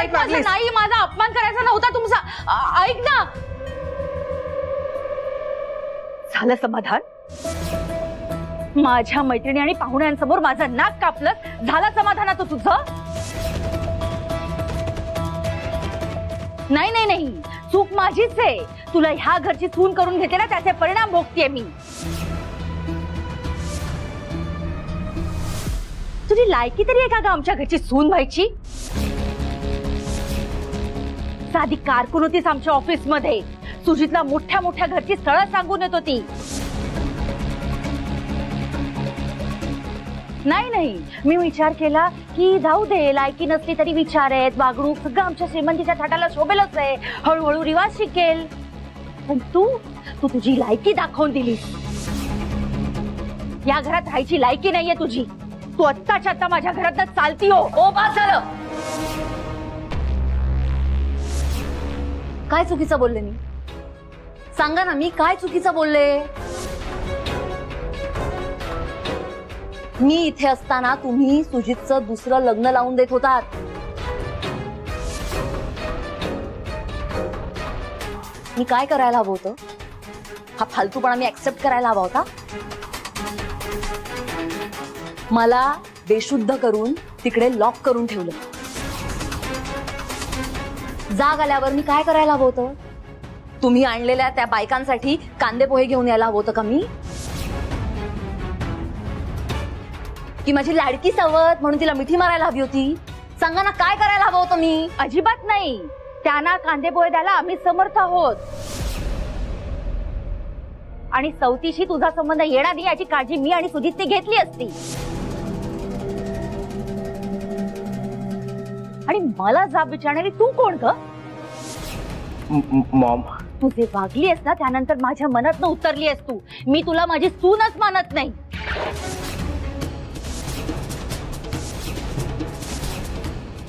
वाईट वागलीस नाही, माझा अपमान करायचा नव्हता तुमचा. ऐक ना. झालं समाधान? माझ्या मैत्रिणी आणि पाहुण्यांसमोर माझं नाक कापलं, झालं समाधानाचं तुझं? नाही नाही नाही, चूक माझीच आहे. तुला ह्या घरची सून करून घेते ना, त्याचे परिणाम भोगतेय मी. तुझी लायकी तरी आहे का ग आमच्या घरची सून व्हायची? साधी कारकून होतीस आमच्या ऑफिस मध्ये. सुजितला मोठ्या मोठ्या घरची स्थळं सांगून येत होती. नाही नाही, मी विचार केला की जाऊ दे, लायकी नसली तरी विचार आहेत, वागणूक सगळं आमच्या श्रीमंतीच्या थाटाला शोभेलच आहे, हळूहळू रिवाज शिकेल. पण तू तुझी लायकी दाखवून दिलीस. या घरात राहायची लायकी नाहीये तुझी. तू आत्ताच्या आत्ता माझ्या घरात चालती हो. ओ बस झालं. काय चुकीचं बोलले मी? सांगा ना, मी काय चुकीचं बोलले? मी इथे असताना तुम्ही सुजितचं दुसरं लग्न लावून देत होतात. मी काय करायला हवं होतं? हा फालतूपणा मी ऍक्सेप्ट करायला हवा होता? मला बेशुद्ध करून तिकडे लॉक करून ठेवलं. जाग आल्यावर मी काय करायला हवं होतं? तुम्ही आणलेल्या त्या बायकांसाठी कांदे पोहे घेऊन यायला हवं होतं का मी? की माझी लाडकी सवत म्हणून तिला मिठी मारायला हवी होती? सांगा ना, काय करायला हवं होतं मी? अजिबात नाही. त्यांना कांदे पोहे द्यायला आम्ही समर्थ आहोत. आणि सवतीशी तुझा संबंध येणार नाही याची काळजी मी आणि सुजितने घेतली असती. आणि मला जाब विचारणारी तू कोण ग? मॉम, तू जे वागली आहेस ना, त्यानंतर माझ्या मनातनं उतरली आहेस तू. मी तुला माझी सूनच मानत नाही.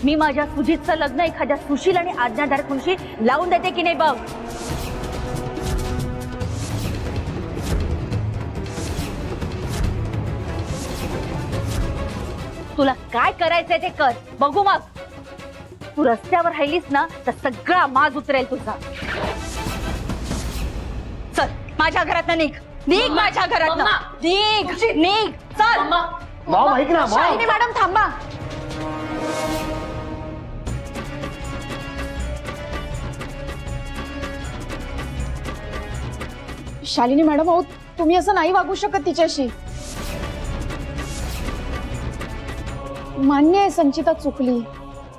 मी माझ्या सुजितचं लग्न एखाद्या सुशील आणि आज्ञाधार खुशी लावून देते की नाही बघ. तुला काय करायचंय ते कर, बघू मग. तू रस्त्यावर राहिलीस ना तर सगळा माज उतरेल तुझा. चल माझ्या घरात निघ, निघ माझ्या घरात, निघ निघ, चल. मॉम ऐक ना. शालिनी मॅडम थांबा. शालिनी मॅडम, अहो तुम्ही असं नाही वागू शकत तिच्याशी. मान्य आहे संचिता चुकली,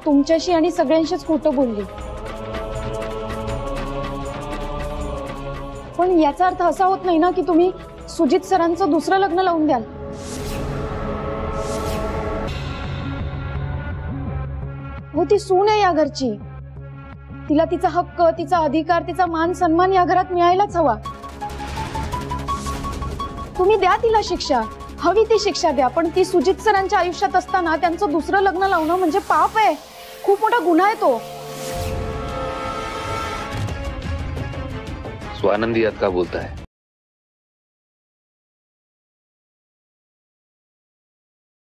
तुमच्याशी आणि सगळ्यांशीच खोटं बोलली, पण याचा अर्थ असा होत नाही ना की तुम्ही सुजित सरांचं दुसरं लग्न लावून द्याल. हो, ती सून आहे या घरची. तिला तिचा हक्क, तिचा अधिकार, तिचा मान सन्मान या घरात मिळायलाच हवा. तुम्ही द्या तिला शिक्षा, हवी ती शिक्षा द्या, पण ती सुजित सरांच्या आयुष्यात असताना त्यांचं दुसरं लग्न लावणं म्हणजे पाप आहे, खूप मोठा गुन्हा आहे तो. स्वानंदी यात का बोलता है?